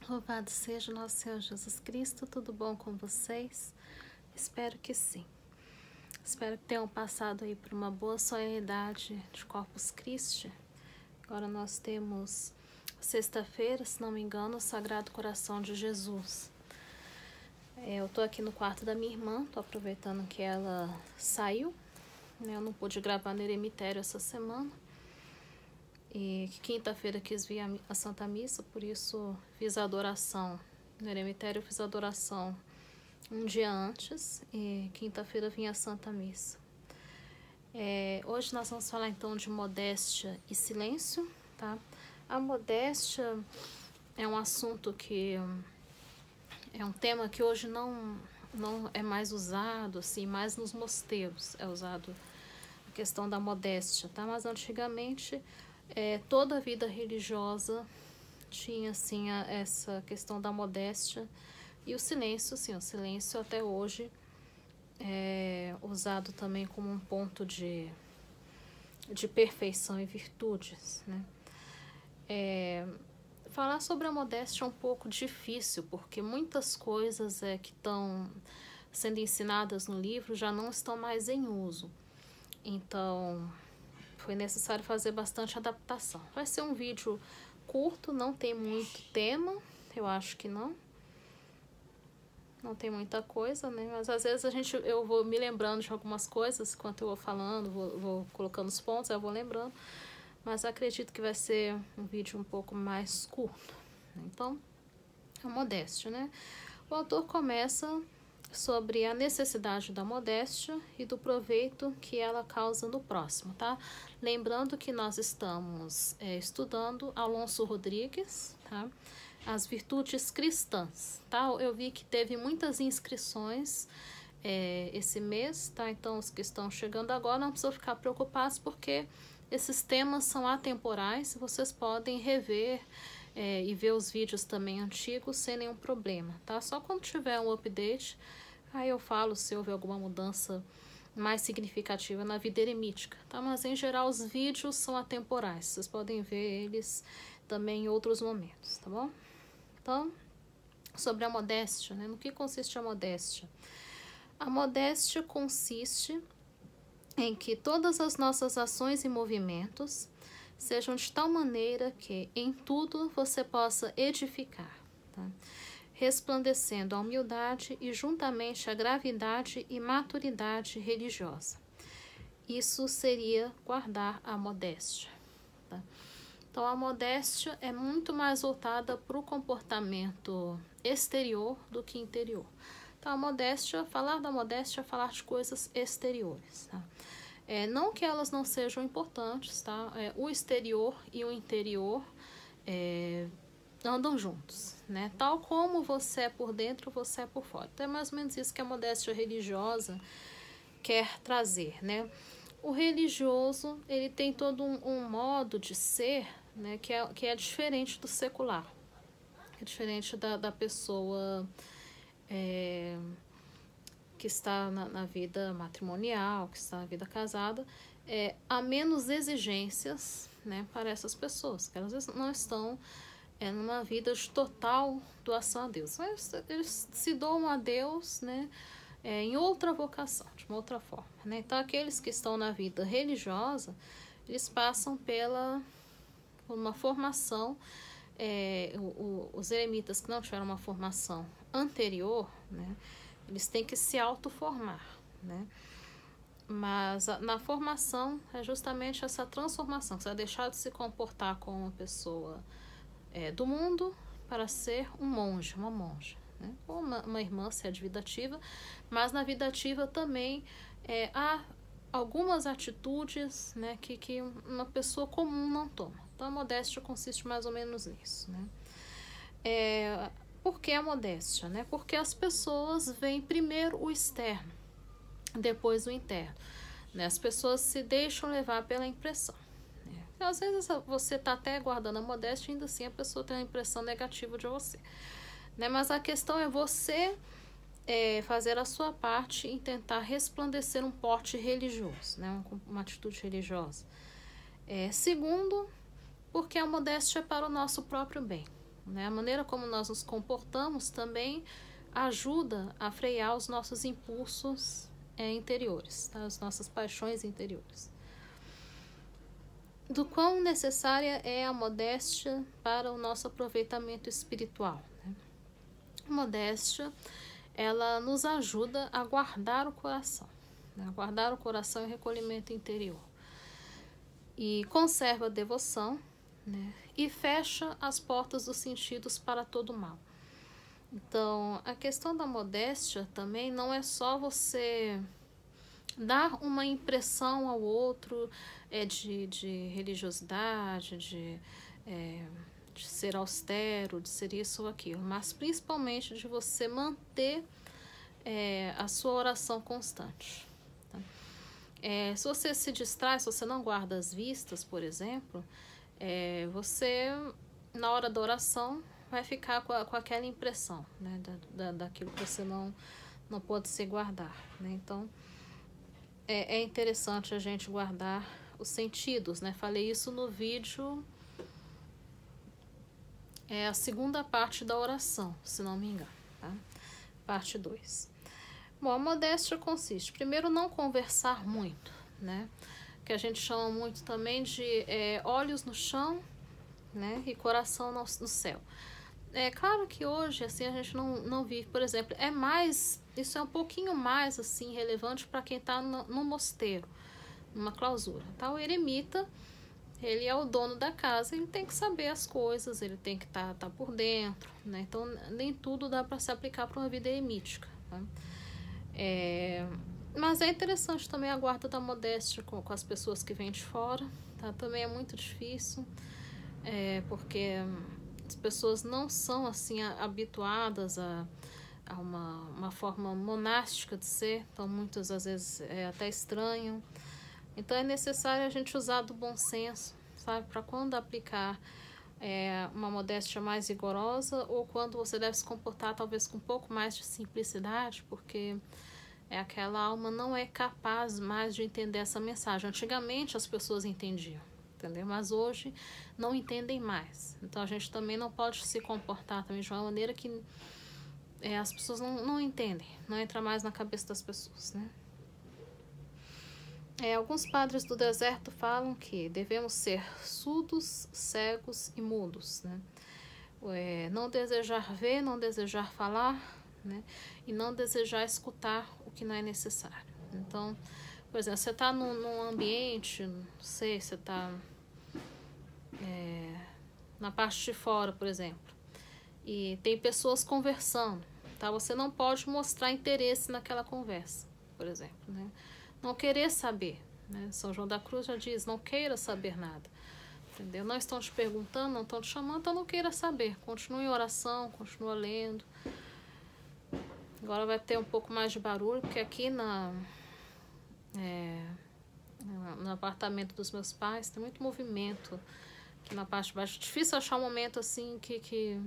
Louvado seja nosso Senhor Jesus Cristo, tudo bom com vocês? Espero que sim. Espero que tenham passado aí por uma boa solenidade de Corpus Christi. Agora nós temos sexta-feira, se não me engano, o Sagrado Coração de Jesus. Eu tô aqui no quarto da minha irmã, tô aproveitando que ela saiu, né? Eu não pude gravar no eremitério essa semana. E quinta-feira quis vir a Santa Missa, por isso fiz a adoração. No eremitério eu fiz a adoração um dia antes e quinta-feira vim a Santa Missa. Hoje nós vamos falar então de modéstia e silêncio, tá? A modéstia é um assunto que é um tema que hoje não é mais usado, assim, mais nos mosteiros é usado a questão da modéstia, tá? Mas antigamente toda a vida religiosa tinha assim essa questão da modéstia e o silêncio, sim, o silêncio até hoje é usado também como um ponto de perfeição e virtudes, né? Falar sobre a modéstia é um pouco difícil, porque muitas coisas que estão sendo ensinadas no livro já não estão mais em uso. Então, foi necessário fazer bastante adaptação. Vai ser um vídeo curto, não tem muito tema, eu acho que não tem muita coisa, né? Mas às vezes eu vou me lembrando de algumas coisas enquanto eu vou falando, vou colocando os pontos, eu vou lembrando. Mas acredito que vai ser um vídeo um pouco mais curto. Então, a modéstia, né? O autor começa sobre a necessidade da modéstia e do proveito que ela causa no próximo, tá? Lembrando que nós estamos estudando Alonso Rodrigues, tá? As virtudes cristãs, tá? Eu vi que teve muitas inscrições esse mês, tá? Então, os que estão chegando agora não precisam ficar preocupados porque esses temas são atemporais, vocês podem rever e ver os vídeos também antigos sem nenhum problema, tá? Só quando tiver um update, aí eu falo se houve alguma mudança mais significativa na vida eremítica, tá? Mas em geral os vídeos são atemporais, vocês podem ver eles também em outros momentos, tá bom? Então, sobre a modéstia, né? No que consiste a modéstia? A modéstia consiste em que todas as nossas ações e movimentos sejam de tal maneira que em tudo você possa edificar, tá? Resplandecendo a humildade e juntamente a gravidade e maturidade religiosa. Isso seria guardar a modéstia, tá? Então, a modéstia é muito mais voltada para o comportamento exterior do que interior. Então, a modéstia, falar da modéstia é falar de coisas exteriores, tá? Não que elas não sejam importantes, tá? O exterior e o interior andam juntos, né? Tal como você é por dentro, você é por fora. Então, é mais ou menos isso que a modéstia religiosa quer trazer, né? O religioso, ele tem todo um modo de ser, né, que é diferente do secular, é diferente da pessoa que está na vida matrimonial, que está na vida casada. Há menos exigências, né, para essas pessoas, que elas não estão numa vida de total doação a Deus. Mas eles se doam a Deus, né, em outra vocação, de uma outra forma, né? Então, aqueles que estão na vida religiosa, eles passam por uma formação, os eremitas que não tiveram uma formação anterior, né, eles têm que se autoformar, né? Mas na formação é justamente essa transformação, que você vai deixar de se comportar como uma pessoa do mundo para ser um monge, uma monja, né? Ou uma irmã, se é de vida ativa, mas na vida ativa também há algumas atitudes, né, que uma pessoa comum não toma. Então a modéstia consiste mais ou menos nisso, né? Por que a modéstia, né? Porque as pessoas veem primeiro o externo, depois o interno, né? As pessoas se deixam levar pela impressão. Às vezes você está até guardando a modéstia e ainda assim a pessoa tem uma impressão negativa de você, né? Mas a questão é você fazer a sua parte em tentar resplandecer um porte religioso, né? Uma atitude religiosa. Segundo, porque a modéstia é para o nosso próprio bem, né? A maneira como nós nos comportamos também ajuda a frear os nossos impulsos interiores, tá? As nossas paixões interiores. Do quão necessária é a modéstia para o nosso aproveitamento espiritual, né? A modéstia, ela nos ajuda a guardar o coração, né? Guardar o coração e recolhimento interior. E conserva a devoção, né? E fecha as portas dos sentidos para todo mal. Então, a questão da modéstia também não é só você dar uma impressão ao outro de religiosidade, de ser austero, de ser isso ou aquilo, mas principalmente de você manter a sua oração constante. Tá? Se você se distrai, se você não guarda as vistas, por exemplo, você, na hora da oração, vai ficar com aquela impressão, né, daquilo que você não pode se guardar, né? Então, é interessante a gente guardar os sentidos, né? Falei isso no vídeo, a segunda parte da oração, se não me engano, tá? Parte 2. Bom, a modéstia consiste, primeiro, não conversar muito, né? Que a gente chama muito também de olhos no chão, né? E coração no céu. É claro que hoje, assim, a gente não vive, por exemplo, isso é um pouquinho mais, assim, relevante para quem está no mosteiro, numa clausura, tá? O eremita, ele é o dono da casa, ele tem que saber as coisas, ele tem que tá por dentro, né? Então, nem tudo dá para se aplicar para uma vida eremítica, tá? Mas é interessante também a guarda da modéstia com as pessoas que vêm de fora, tá? Também é muito difícil, porque as pessoas não são assim habituadas a uma forma monástica de ser, então muitas às vezes até estranham. Então é necessário a gente usar do bom senso, sabe, para quando aplicar uma modéstia mais rigorosa ou quando você deve se comportar talvez com um pouco mais de simplicidade, porque aquela alma não é capaz mais de entender essa mensagem. Antigamente as pessoas entendiam, entendeu? Mas hoje não entendem mais. Então a gente também não pode se comportar também de uma maneira que as pessoas não entendem, não entra mais na cabeça das pessoas, né? Alguns padres do deserto falam que devemos ser surdos, cegos e mudos, né? Não desejar ver, não desejar falar, né? E não desejar escutar o que não é necessário. Então, por exemplo, você está num ambiente, não sei, você está na parte de fora, por exemplo, e tem pessoas conversando, tá? Você não pode mostrar interesse naquela conversa, por exemplo, né? Não querer saber, né? São João da Cruz já diz, não queira saber nada, entendeu? Não estão te perguntando, não estão te chamando, então não queira saber. Continue em oração, continue lendo. Agora vai ter um pouco mais de barulho, porque aqui no apartamento dos meus pais tem muito movimento aqui na parte de baixo. Difícil achar um momento assim que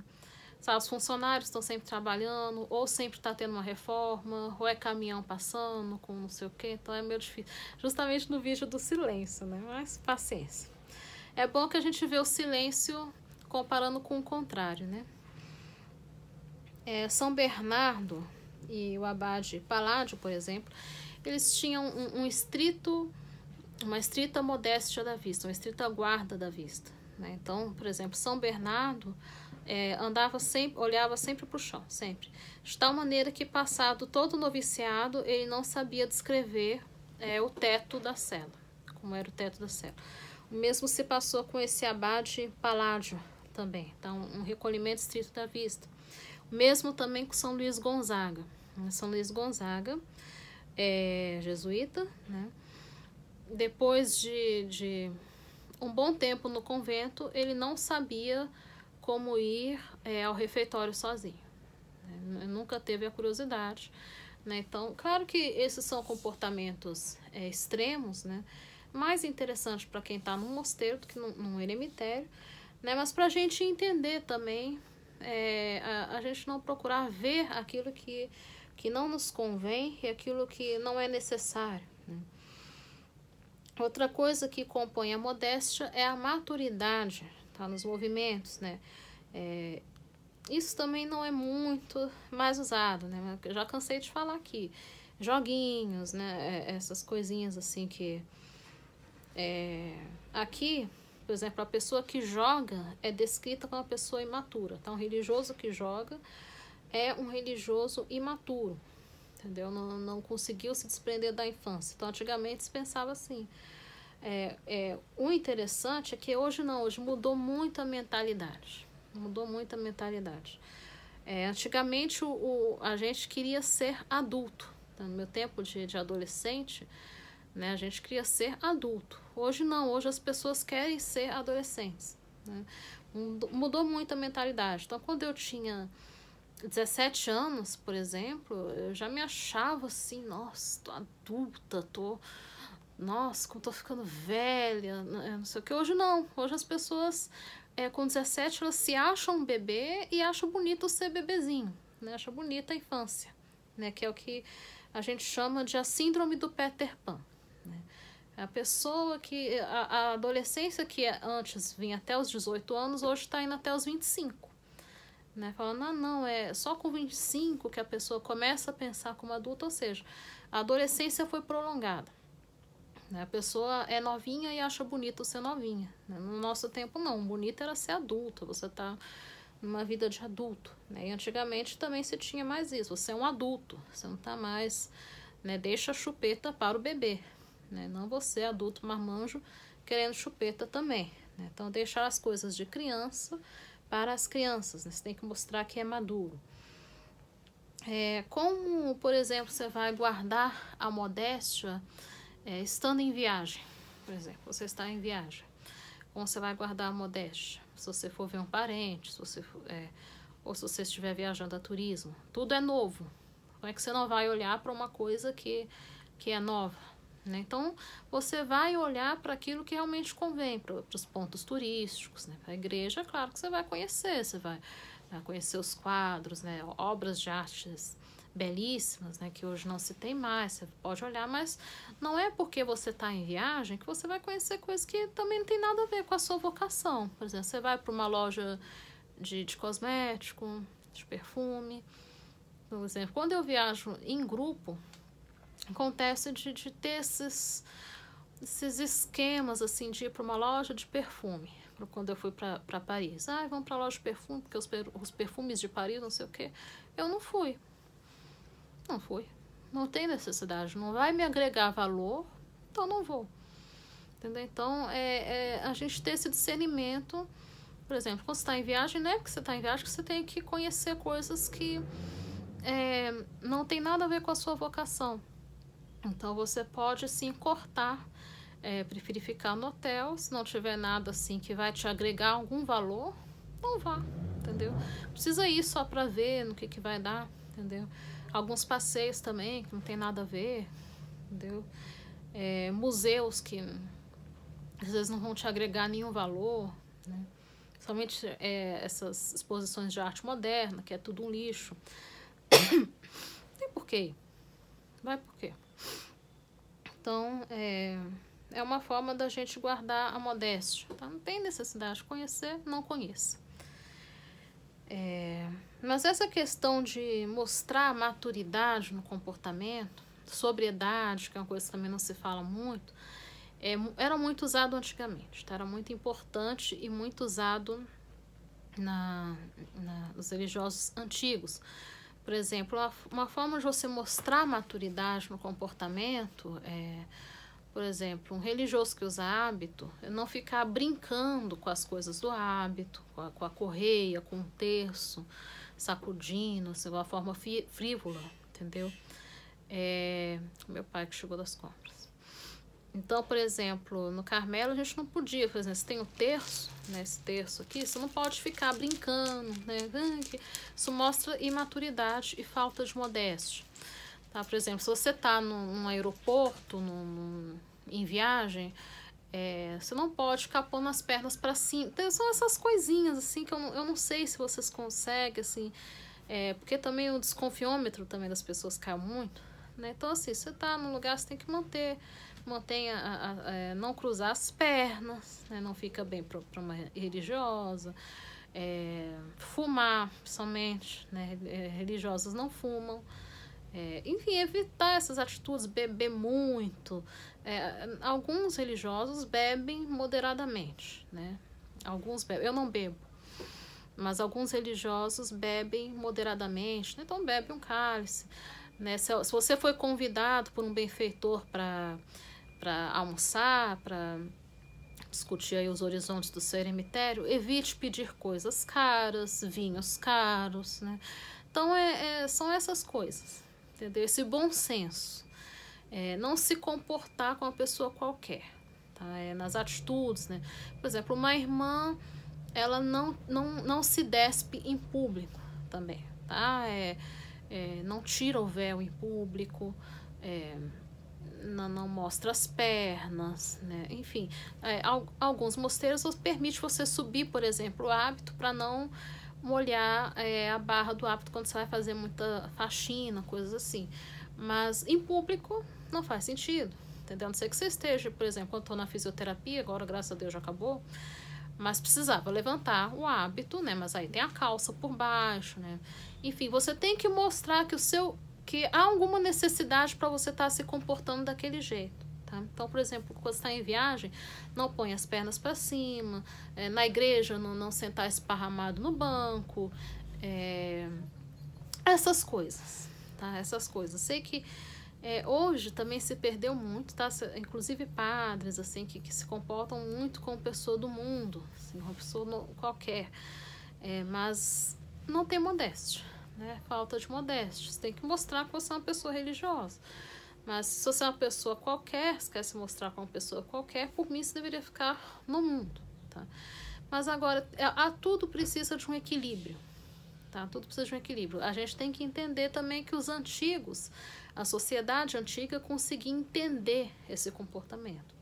sabe, os funcionários estão sempre trabalhando, ou sempre está tendo uma reforma, ou é caminhão passando com não sei o que, então é meio difícil. Justamente no vídeo do silêncio, né? Mas paciência. É bom que a gente vê o silêncio comparando com o contrário, né? São Bernardo e o abade Paládio, por exemplo, eles tinham uma estrita modéstia da vista, uma estrita guarda da vista, né? Então, por exemplo, São Bernardo olhava sempre para o chão, sempre. De tal maneira que, passado todo o noviciado, ele não sabia descrever o teto da cela, como era o teto da cela. O mesmo se passou com esse abade Paládio também, então um recolhimento estrito da vista. O mesmo também com São Luís Gonzaga. São Luís Gonzaga jesuíta, né? Depois de um bom tempo no convento, ele não sabia como ir ao refeitório sozinho, né? Nunca teve a curiosidade, né? Então, claro que esses são comportamentos extremos, né? Mais interessante para quem está num mosteiro do que num eremitério, né? Mas para a gente entender também, a gente não procurar ver aquilo que não nos convém e aquilo que não é necessário, né? Outra coisa que compõe a modéstia é a maturidade, tá? Nos movimentos, né? Isso também não é muito mais usado, né? Eu já cansei de falar aqui. Joguinhos, né? Essas coisinhas assim que... Aqui, por exemplo, a pessoa que joga é descrita como uma pessoa imatura. Então, o religioso que joga é um religioso imaturo, entendeu? Não conseguiu se desprender da infância. Então, antigamente se pensava assim. O interessante é que hoje não, hoje mudou muito a mentalidade. Mudou muito a mentalidade. Antigamente a gente queria ser adulto. Então, no meu tempo de adolescente, né, a gente queria ser adulto. Hoje não, hoje as pessoas querem ser adolescentes, né? Mudou muito a mentalidade. Então, quando eu tinha 17 anos, por exemplo, eu já me achava assim, nossa, tô adulta, nossa, como tô ficando velha, não sei o que. Hoje não, hoje as pessoas com 17 elas se acham um bebê e acham bonito ser bebezinho, né? Acham bonita a infância, né? Que é o que a gente chama de a síndrome do Peter Pan, né? A pessoa que... A adolescência que antes vinha até os 18 anos, hoje está indo até os 25. Né? Falando, não, é só com 25 que a pessoa começa a pensar como adulta, ou seja, a adolescência foi prolongada. A pessoa é novinha e acha bonito ser novinha. No nosso tempo, não. Bonito era ser adulto. Você tá numa vida de adulto, né? E antigamente também se tinha mais isso. Você é um adulto. Você não tá mais... Né? Deixa a chupeta para o bebê. Né? Não você, adulto marmanjo, querendo chupeta também. Né? Então, deixar as coisas de criança para as crianças. Né? Você tem que mostrar que é maduro. Como, por exemplo, você vai guardar a modéstia... estando em viagem, por exemplo, você está em viagem, como você vai guardar a modéstia? Se você for ver um parente, ou se você estiver viajando a turismo, tudo é novo. Como é que você não vai olhar para uma coisa que é nova? Né? Então, você vai olhar para aquilo que realmente convém, para os pontos turísticos, né? Para a igreja, claro que você vai conhecer, você vai conhecer os quadros, né? Obras de artes belíssimas, né, que hoje não se tem mais, você pode olhar, mas não é porque você está em viagem que você vai conhecer coisas que também não tem nada a ver com a sua vocação. Por exemplo, você vai para uma loja de cosmético, de perfume, por exemplo, quando eu viajo em grupo, acontece de ter esses esquemas, assim, de ir para uma loja de perfume. Quando eu fui para Paris, vamos para a loja de perfume, porque os perfumes de Paris, não sei o quê. Eu não fui. Não fui. Não tem necessidade. Não vai me agregar valor, então não vou. Entendeu? Então, a gente ter esse discernimento. Por exemplo, quando você está em viagem, não é porque você está em viagem que você tem que conhecer coisas que não tem nada a ver com a sua vocação. Então, você pode, sim, cortar. Preferir ficar no hotel. Se não tiver nada, assim, que vai te agregar algum valor, não vá. Entendeu? Precisa ir só para ver no que vai dar. Entendeu? Alguns passeios também, que não tem nada a ver, entendeu? Museus que às vezes não vão te agregar nenhum valor, né? Somente essas exposições de arte moderna, que é tudo um lixo. Tem porquê. Vai por quê? Então, é uma forma da gente guardar a modéstia. Tá? Não tem necessidade de conhecer, não conheça. Mas essa questão de mostrar maturidade no comportamento, sobriedade, que é uma coisa que também não se fala muito, era muito usado antigamente, tá? Era muito importante e muito usado nos religiosos antigos. Por exemplo, uma forma de você mostrar maturidade no comportamento por exemplo, um religioso que usa hábito, não ficar brincando com as coisas do hábito, com a correia, com o terço, sacudindo, assim, de uma forma frívola, entendeu? Meu pai que chegou das compras. Então, por exemplo, no Carmelo a gente não podia, por exemplo, se tem o terço, né, esse terço aqui, você não pode ficar brincando, né? Isso mostra imaturidade e falta de modéstia. Tá? Por exemplo, se você está num aeroporto, em viagem, você não pode ficar pondo as pernas para cima. Então, são essas coisinhas assim que eu não sei se vocês conseguem, assim, porque também o desconfiômetro também das pessoas cai muito, né? Então, assim, você está num lugar, você tem que mantenha não cruzar as pernas, né? Não fica bem para uma religiosa. Fumar, principalmente, né? Religiosos não fumam. Enfim, evitar essas atitudes, beber muito. Alguns religiosos bebem moderadamente, né? Alguns bebem, eu não bebo, mas alguns religiosos bebem moderadamente, né? Então bebe um cálice, né? Se você foi convidado por um benfeitor para almoçar, para discutir aí os horizontes do seu eremitério, evite pedir coisas caras, vinhos caros, né? Então são essas coisas, entendeu? Esse bom senso, não se comportar com uma pessoa qualquer, tá? Nas atitudes, né? Por exemplo, uma irmã, ela não se despe em público também, tá? Não tira o véu em público, não mostra as pernas, né? Enfim, alguns mosteiros permitem você subir, por exemplo, o hábito para não molhar a barra do hábito quando você vai fazer muita faxina, coisas assim. Mas em público não faz sentido, entendeu? A não ser que você esteja, por exemplo, quando estou na fisioterapia, agora graças a Deus já acabou, mas precisava levantar o hábito, né? Mas aí tem a calça por baixo, né? Enfim, você tem que mostrar que há alguma necessidade para você estar se comportando daquele jeito, tá? Então, por exemplo, quando você está em viagem, não põe as pernas para cima, na igreja não sentar esparramado no banco, essas coisas, tá? Essas coisas. Sei que hoje também se perdeu muito, tá? Inclusive padres, assim, que se comportam muito como pessoa do mundo, assim, uma pessoa qualquer, mas não tem modéstia, né? Falta de modéstia. Você tem que mostrar que você é uma pessoa religiosa. Mas se você é uma pessoa qualquer, se quer se mostrar como uma pessoa qualquer, por mim você deveria ficar no mundo, tá? Mas agora, tudo precisa de um equilíbrio, tá? Tudo precisa de um equilíbrio. A gente tem que entender também que os antigos, a sociedade antiga conseguia entender esse comportamento.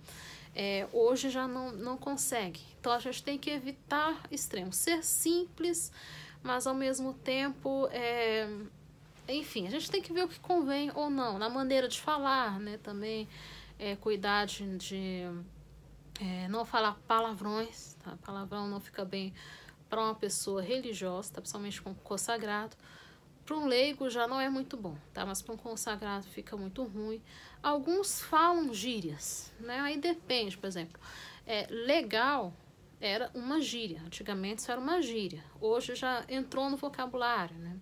Hoje já não consegue. Então a gente tem que evitar extremos. Ser simples, mas ao mesmo tempo, enfim, a gente tem que ver o que convém ou não, na maneira de falar, né? Também cuidar de não falar palavrões, tá? Palavrão não fica bem para uma pessoa religiosa, tá? Principalmente com consagrado. Para um leigo já não é muito bom, tá? Mas para um consagrado fica muito ruim. Alguns falam gírias, né? Aí depende, por exemplo, legal era uma gíria. Antigamente isso era uma gíria. Hoje já entrou no vocabulário, né?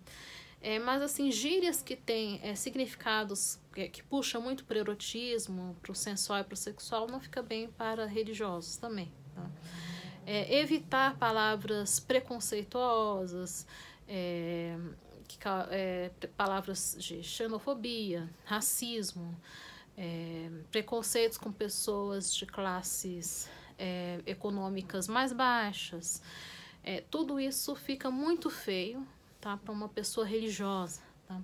Mas assim, gírias que têm significados que puxam muito para o erotismo, para o sensual e para o sexual, não fica bem para religiosos também, tá? Evitar palavras preconceituosas, palavras de xenofobia, racismo, preconceitos com pessoas de classes econômicas mais baixas. Tudo isso fica muito feio, tá, para uma pessoa religiosa, tá?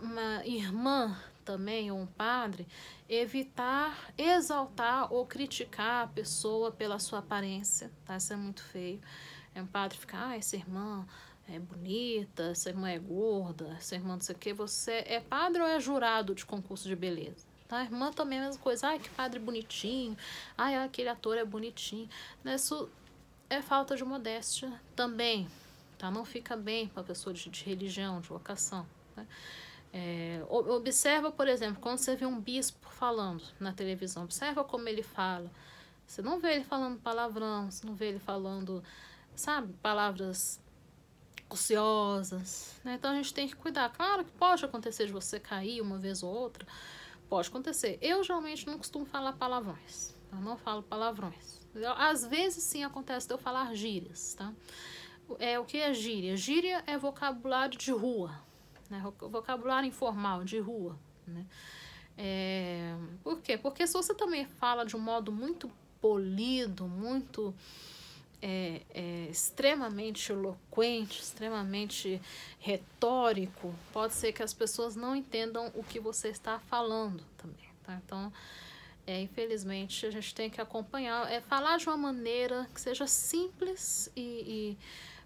Uma irmã também, ou um padre, evitar exaltar ou criticar a pessoa pela sua aparência, tá? Isso é muito feio. Um padre ficar, essa irmã é bonita, essa irmã é gorda, essa irmã não sei o que. Você é padre ou é jurado de concurso de beleza? Tá? A irmã também é a mesma coisa. Ai, que padre bonitinho. Ai, aquele ator é bonitinho. Isso é falta de modéstia também, tá? Não fica bem para a pessoa de religião, de vocação, tá? Observa, por exemplo, quando você vê um bispo falando na televisão, observa como ele fala. Você não vê ele falando palavrão, você não vê ele falando, sabe, palavras ociosas, né? Então a gente tem que cuidar. Claro que pode acontecer de você cair uma vez ou outra, pode acontecer. Eu geralmente não costumo falar palavrões, eu não falo palavrões. Às vezes sim acontece de eu falar gírias, tá? O que é gíria? Gíria é vocabulário de rua, né? Vocabulário informal de rua, né? Por quê? Porque se você também fala de um modo muito polido, muito extremamente eloquente, extremamente retórico, pode ser que as pessoas não entendam o que você está falando também, tá? Então, infelizmente, a gente tem que acompanhar, falar de uma maneira que seja simples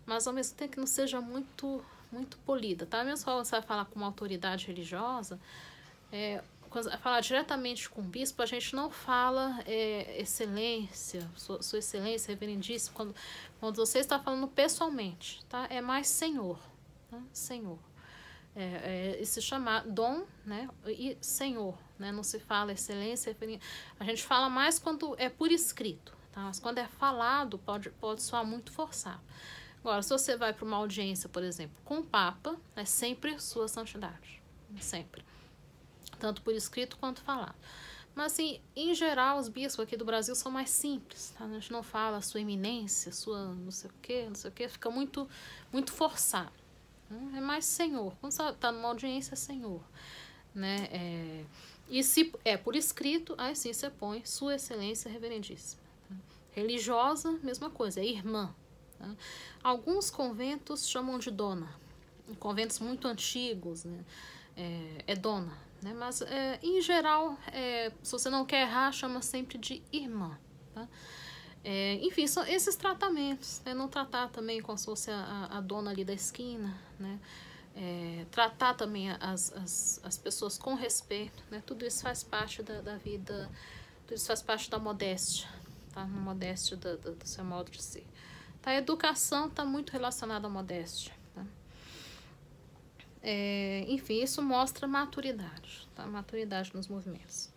mas ao mesmo tempo que não seja muito, muito polida, tá? Mesmo quando você vai falar com uma autoridade religiosa, falar diretamente com o bispo, a gente não fala excelência, sua excelência, reverendíssimo, quando você está falando pessoalmente, tá? É mais senhor, tá? Senhor. E se chama dom, né? E senhor, né? Não se fala excelência, a gente fala mais quando é por escrito, tá? Mas quando é falado, pode soar muito forçado. Agora, se você vai para uma audiência, por exemplo, com o Papa, é sempre sua santidade, sempre. Tanto por escrito quanto falado. Mas, assim, em geral, os bispos aqui do Brasil são mais simples, tá? A gente não fala sua eminência, sua não sei o que, fica muito, muito forçado. É mais senhor. Quando você está numa audiência, é senhor. Né? E se é por escrito, aí sim você põe sua excelência reverendíssima. Tá? Religiosa, mesma coisa, é irmã. Tá? Alguns conventos chamam de dona. Conventos muito antigos, né? É dona. Né? Mas, em geral, se você não quer errar, chama sempre de irmã. Tá? Enfim, são esses tratamentos. Né? Não tratar também como se fosse a dona ali da esquina. Né? Tratar também as pessoas com respeito. Né? Tudo isso faz parte da vida, tudo isso faz parte da modéstia. Tá? Na modéstia do seu modo de ser. Tá? A educação está muito relacionada à modéstia. Tá? Enfim, isso mostra maturidade, tá? Maturidade nos movimentos.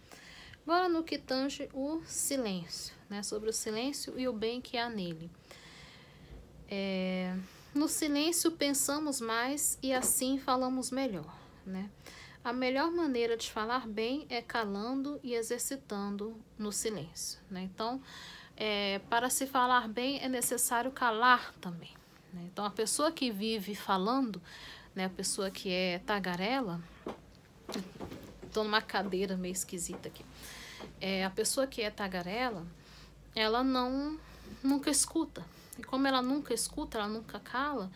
Agora, no que tange o silêncio, né? Sobre o silêncio e o bem que há nele. No silêncio pensamos mais e assim falamos melhor, né? A melhor maneira de falar bem é calando e exercitando no silêncio, né? Então, para se falar bem é necessário calar também, né? Então, a pessoa que vive falando, né, a pessoa que é tagarela, estou numa cadeira meio esquisita aqui, a pessoa que é tagarela, ela nunca escuta, e como ela nunca escuta, ela nunca cala,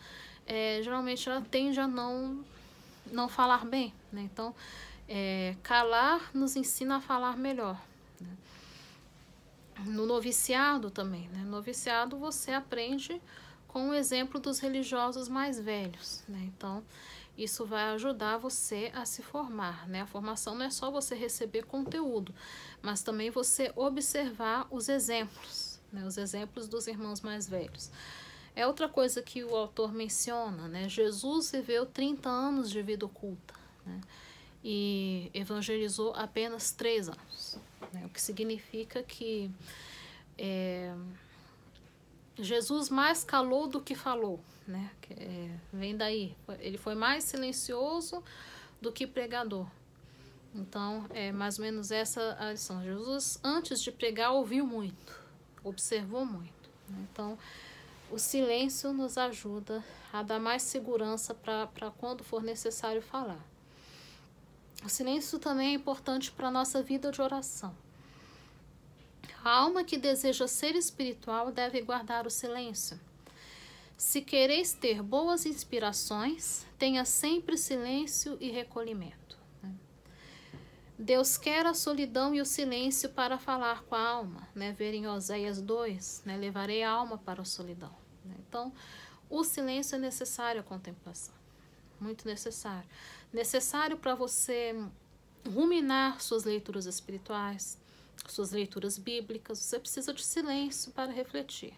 geralmente ela tende a não falar bem, né? Então, calar nos ensina a falar melhor, né? No noviciado também, né? No noviciado você aprende com o exemplo dos religiosos mais velhos, né? Então, isso vai ajudar você a se formar, né? A formação não é só você receber conteúdo, mas também você observar os exemplos, né? Os exemplos dos irmãos mais velhos. É outra coisa que o autor menciona, né? Jesus viveu 30 anos de vida oculta, né? E evangelizou apenas 3 anos, né? O que significa que Jesus mais calou do que falou, né? Vem daí. Ele foi mais silencioso do que pregador. Então, é mais ou menos essa a lição. Jesus, antes de pregar, ouviu muito, observou muito, né? Então, o silêncio nos ajuda a dar mais segurança para quando for necessário falar. O silêncio também é importante para a nossa vida de oração. A alma que deseja ser espiritual deve guardar o silêncio. Se quereis ter boas inspirações, tenha sempre silêncio e recolhimento. Deus quer a solidão e o silêncio para falar com a alma. Ver em Oséias 2, levarei a alma para a solidão. Então, o silêncio é necessário à contemplação. Muito necessário. Necessário para você ruminar suas leituras espirituais, suas leituras bíblicas. Você precisa de silêncio para refletir.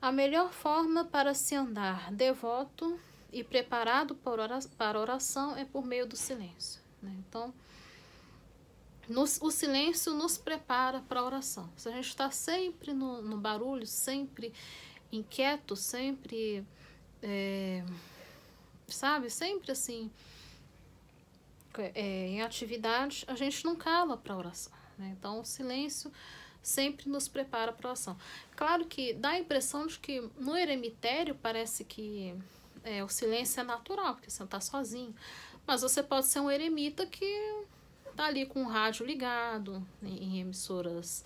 A melhor forma para se andar devoto e preparado para oração é por meio do silêncio, né? Então, o silêncio nos prepara para a oração. Se a gente está sempre no barulho, sempre inquieto, sempre, sempre assim, em atividade, a gente não cala para a oração, né? Então, o silêncio sempre nos prepara para a oração. Claro que dá a impressão de que no eremitério parece que o silêncio é natural, porque você não está sozinho. Mas você pode ser um eremita que está ali com o rádio ligado em emissoras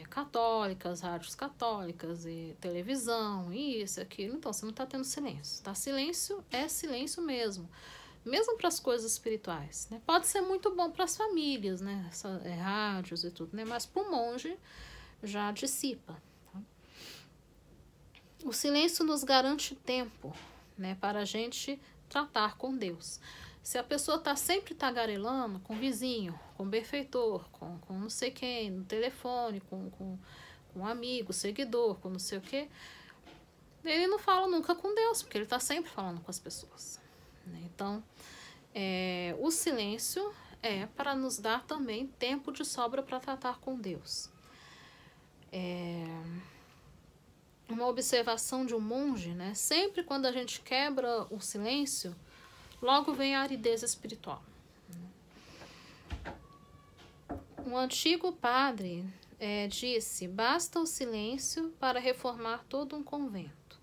católicas, rádios católicas, e televisão, isso, aquilo. Então, você não está tendo silêncio. Tá? Silêncio é silêncio mesmo. Mesmo para as coisas espirituais, né? Pode ser muito bom para as famílias, né? Rádios e tudo, né? Mas para o monge já dissipa. Tá? O silêncio nos garante tempo, né? Para a gente tratar com Deus. Se a pessoa está sempre tagarelando com o vizinho, com o benfeitor, com não sei quem, no telefone, com um amigo, seguidor, com não sei o quê, ele não fala nunca com Deus, porque ele está sempre falando com as pessoas. Né? Então, o silêncio é para nos dar também tempo de sobra para tratar com Deus. Uma observação de um monge, né? Sempre quando a gente quebra o silêncio, logo vem a aridez espiritual. Um antigo padre disse: basta o silêncio para reformar todo um convento.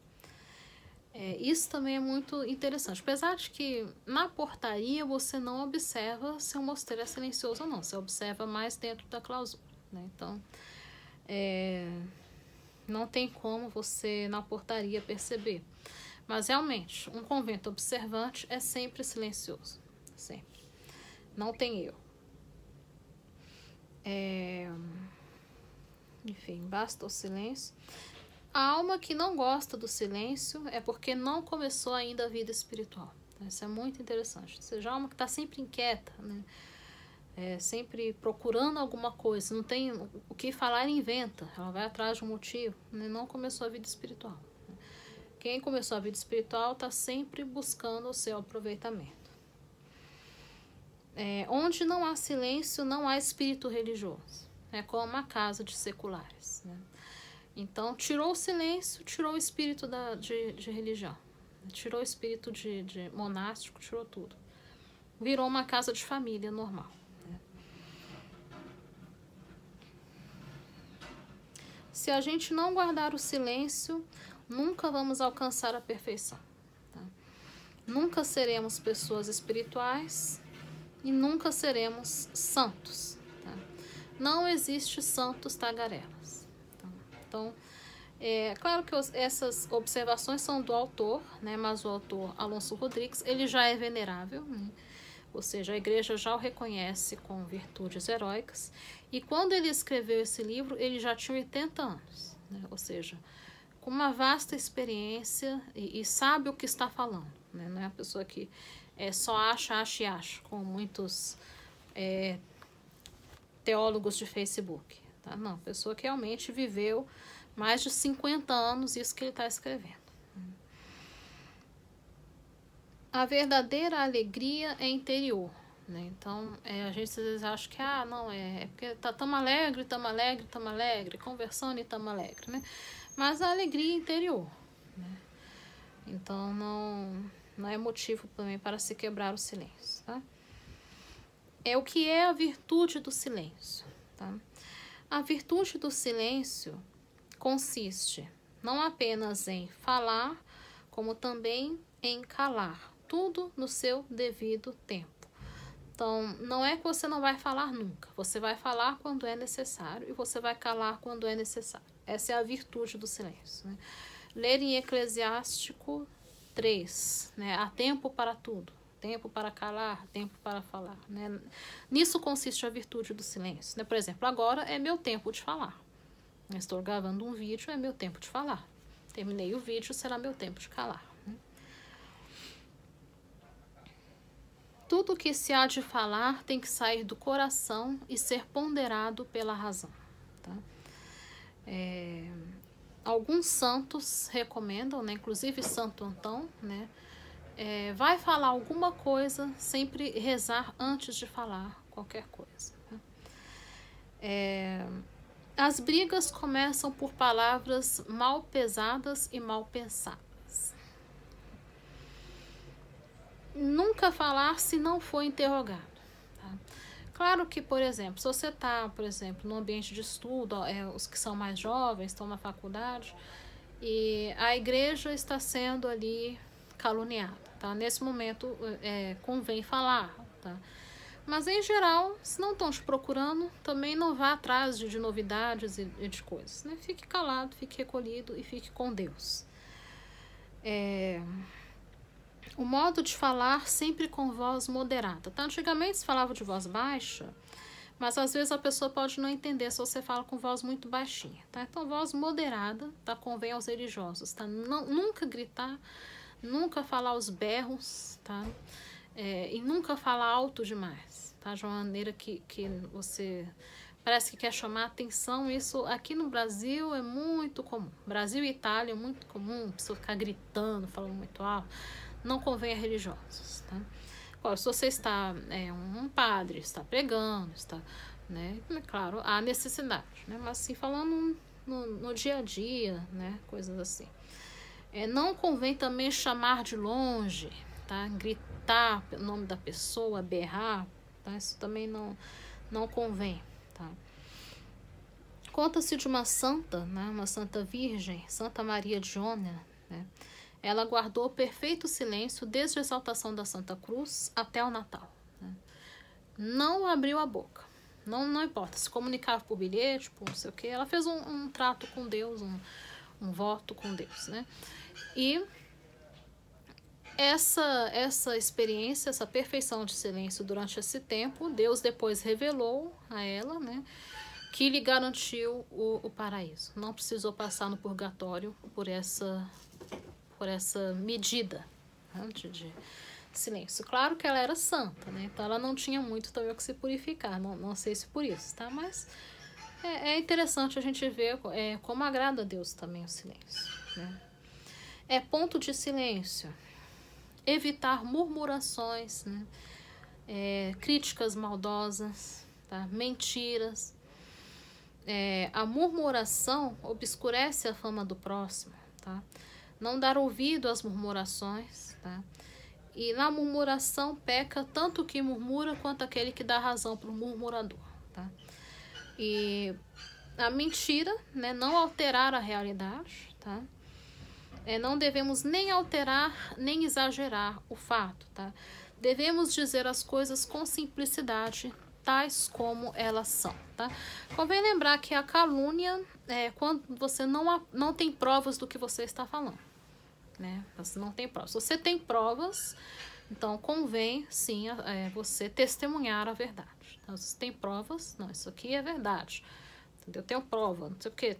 Isso também é muito interessante. Apesar de que na portaria você não observa se o mosteiro é silencioso ou não. Você observa mais dentro da clausura. Né? Então, não tem como você na portaria perceber. Mas realmente, um convento observante é sempre silencioso. Sempre. Não tem erro. Enfim, basta o silêncio. A alma que não gosta do silêncio é porque não começou ainda a vida espiritual. Isso é muito interessante. Ou seja, a alma que está sempre inquieta, né? Sempre procurando alguma coisa, não tem o que falar, inventa. Ela vai atrás de um motivo, né? Não começou a vida espiritual. Quem começou a vida espiritual está sempre buscando o seu aproveitamento. Onde não há silêncio, não há espírito religioso. É como uma casa de seculares, né? Então, tirou o silêncio, tirou o espírito de religião. Tirou o espírito de monástico, tirou tudo. Virou uma casa de família normal. Né? Se a gente não guardar o silêncio, nunca vamos alcançar a perfeição. Tá? Nunca seremos pessoas espirituais e nunca seremos santos. Tá? Não existe santos tagarelas. Então, claro que essas observações são do autor, né? Mas o autor, Alonso Rodrigues, ele já é venerável, né? Ou seja, a igreja já o reconhece com virtudes heróicas, e quando ele escreveu esse livro, ele já tinha 80 anos, né? Ou seja, com uma vasta experiência e sabe o que está falando, né? Não é a pessoa que só acha, como muitos teólogos de Facebook. Tá? Não, pessoa que realmente viveu mais de 50 anos isso que ele está escrevendo. A verdadeira alegria é interior. Né? Então, a gente às vezes acha que não, porque estamos alegre, conversando e estamos alegre. Né? Mas a alegria é interior. Né? Então, não é motivo também para se quebrar o silêncio. Tá? O que é a virtude do silêncio? Tá? A virtude do silêncio consiste não apenas em falar, como também em calar, tudo no seu devido tempo. Então, não é que você não vai falar nunca, você vai falar quando é necessário e você vai calar quando é necessário. Essa é a virtude do silêncio. Né? Ler em Eclesiástico 3, né? Há tempo para tudo. Tempo para calar, tempo para falar. Né? Nisso consiste a virtude do silêncio. Né? Por exemplo, agora é meu tempo de falar. Eu estou gravando um vídeo, é meu tempo de falar. Terminei o vídeo, será meu tempo de calar. Né? Tudo que se há de falar tem que sair do coração e ser ponderado pela razão. Tá? Alguns santos recomendam, né? Inclusive Santo Antão, né? Vai falar alguma coisa, sempre rezar antes de falar qualquer coisa. Tá? As brigas começam por palavras mal pesadas e mal pensadas. Nunca falar se não for interrogado. Tá? Claro que, por exemplo, se você está, por exemplo, no ambiente de estudo, os que são mais jovens estão na faculdade e a igreja está sendo ali caluniada. Tá? Nesse momento, convém falar. Tá? Mas, em geral, se não estão te procurando, também não vá atrás de novidades e de coisas. Né? Fique calado, fique recolhido e fique com Deus. O modo de falar sempre com voz moderada. Tá? Antigamente se falava de voz baixa, mas às vezes a pessoa pode não entender se você fala com voz muito baixinha. Tá? Então, voz moderada, tá? Convém aos religiosos. Tá? Nunca gritar, nunca falar aos berros, tá? e nunca falar alto demais, tá? De uma maneira que você parece que quer chamar atenção. Isso aqui no Brasil é muito comum. Brasil e Itália é muito comum, a pessoa ficar gritando, falando muito alto. Não convém a religiosos, tá? Se você está, um padre, está pregando, está, né? Claro, há necessidade, né? Mas assim, falando no dia a dia, né? Coisas assim. Não convém também chamar de longe, tá? Gritar o nome da pessoa, berrar, tá? Isso também não convém, tá? Conta-se de uma santa, né? Uma santa virgem, Santa Maria de Ônia, né? Ela guardou perfeito silêncio desde a exaltação da Santa Cruz até o Natal, né? Não abriu a boca. Não importa, se comunicava por bilhete, por não sei o que. Ela fez um trato com Deus, um voto com Deus, né? E essa experiência, essa perfeição de silêncio durante esse tempo, Deus depois revelou a ela, né? Que lhe garantiu o paraíso. Não precisou passar no purgatório por essa medida, né, de silêncio. Claro que ela era santa, né? Então ela não tinha muito também o que se purificar. Não sei se por isso, tá? Mas é interessante a gente ver como agrada a Deus também o silêncio, né? Ponto de silêncio. Evitar murmurações, né? Críticas maldosas, tá? Mentiras. A murmuração obscurece a fama do próximo, tá? Não dar ouvido às murmurações, tá? E na murmuração peca tanto o que murmura quanto aquele que dá razão para o murmurador, tá? E a mentira, né? Não alterar a realidade, tá? Não devemos nem alterar, nem exagerar o fato, tá? Devemos dizer as coisas com simplicidade, tais como elas são, tá? Convém lembrar que a calúnia é quando você não tem provas do que você está falando, né? Você não tem provas. Se você tem provas, então convém, sim, você testemunhar a verdade. Então, se você tem provas, não, isso aqui é verdade. Eu tenho prova, não sei o que.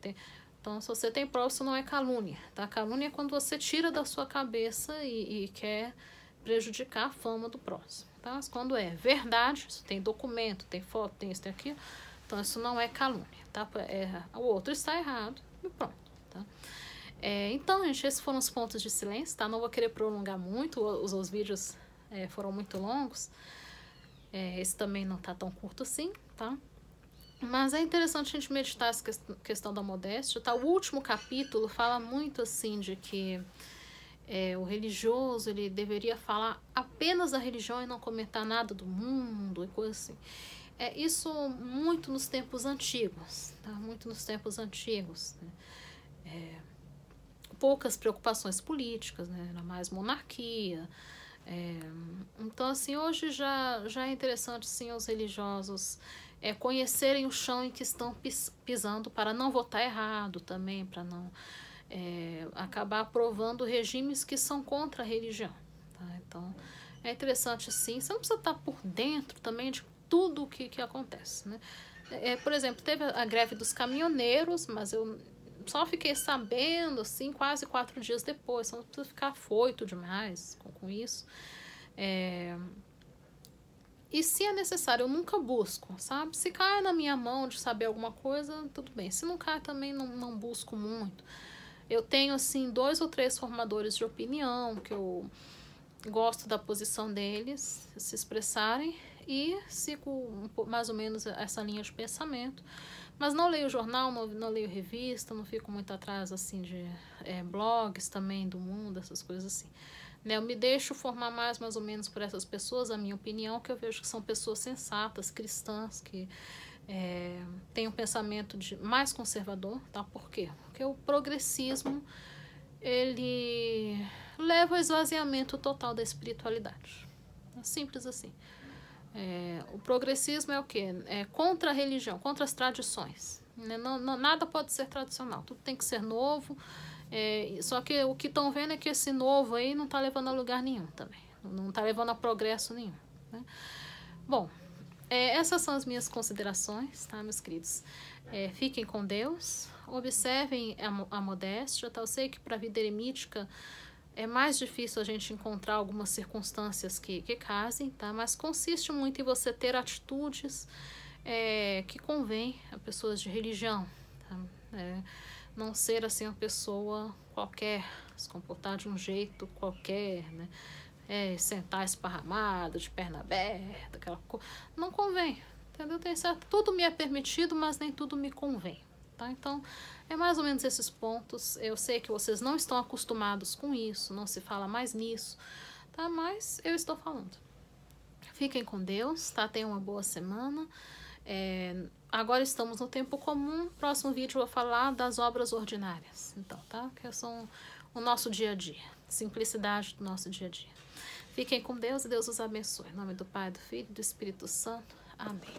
Então, se você tem prova, isso não é calúnia, tá? Calúnia é quando você tira da sua cabeça e quer prejudicar a fama do próximo, tá? Mas quando é verdade, isso tem documento, tem foto, tem isso, tem aquilo, então isso não é calúnia, tá? O outro está errado e pronto, tá? Então, gente, esses foram os pontos de silêncio, tá? Não vou querer prolongar muito, os vídeos foram muito longos, esse também não tá tão curto assim, tá? Mas é interessante a gente meditar essa questão da modéstia, tá? O último capítulo fala muito assim de que o religioso ele deveria falar apenas da religião e não comentar nada do mundo e coisa assim. Isso muito nos tempos antigos, tá? Muito nos tempos antigos, né? Poucas preocupações políticas, né? Era mais monarquia. Então, assim, hoje já é interessante, sim, os religiosos conhecerem o chão em que estão pisando para não votar errado também, para não acabar aprovando regimes que são contra a religião, tá? Então, é interessante, sim. Você não precisa estar por dentro também de tudo o que acontece, né? Por exemplo, teve a greve dos caminhoneiros, mas eu só fiquei sabendo, assim, quase 4 dias depois. Então, não precisa ficar afoito demais com isso. E se é necessário, eu nunca busco, sabe? Se cai na minha mão de saber alguma coisa, tudo bem. Se não cai, também não busco muito. Eu tenho, assim, 2 ou 3 formadores de opinião, que eu gosto da posição deles, se expressarem, e sigo mais ou menos essa linha de pensamento. Mas não leio jornal, não leio revista, não fico muito atrás, assim, de blogs também do mundo, essas coisas assim. Eu me deixo formar mais ou menos por essas pessoas, a minha opinião, que eu vejo que são pessoas sensatas, cristãs, que têm um pensamento mais conservador, tá? Por quê? Porque o progressismo, ele leva ao esvaziamento total da espiritualidade. É simples assim. O progressismo é o quê? Contra a religião, contra as tradições. Nada pode ser tradicional, tudo tem que ser novo. Só que o que estão vendo é que esse novo aí não está levando a lugar nenhum também. Não está levando a progresso nenhum, né? Bom, essas são as minhas considerações, tá, meus queridos? Fiquem com Deus, observem a modéstia, tá? Eu sei que para a vida eremítica É mais difícil a gente encontrar algumas circunstâncias que casem, tá? Mas consiste muito em você ter atitudes que convém a pessoas de religião, tá? Não ser assim uma pessoa qualquer, se comportar de um jeito qualquer, né? Sentar esparramado, de perna aberta, aquela coisa. Não convém, entendeu? Tem certo, tudo me é permitido, mas nem tudo me convém, tá? Então, é mais ou menos esses pontos. Eu sei que vocês não estão acostumados com isso, não se fala mais nisso, tá? Mas eu estou falando. Fiquem com Deus, tá? Tenham uma boa semana. Agora estamos no tempo comum. Próximo vídeo eu vou falar das obras ordinárias. Então, tá? Que são o nosso dia a dia. Simplicidade do nosso dia a dia. Fiquem com Deus e Deus os abençoe. Em nome do Pai, do Filho e do Espírito Santo. Amém.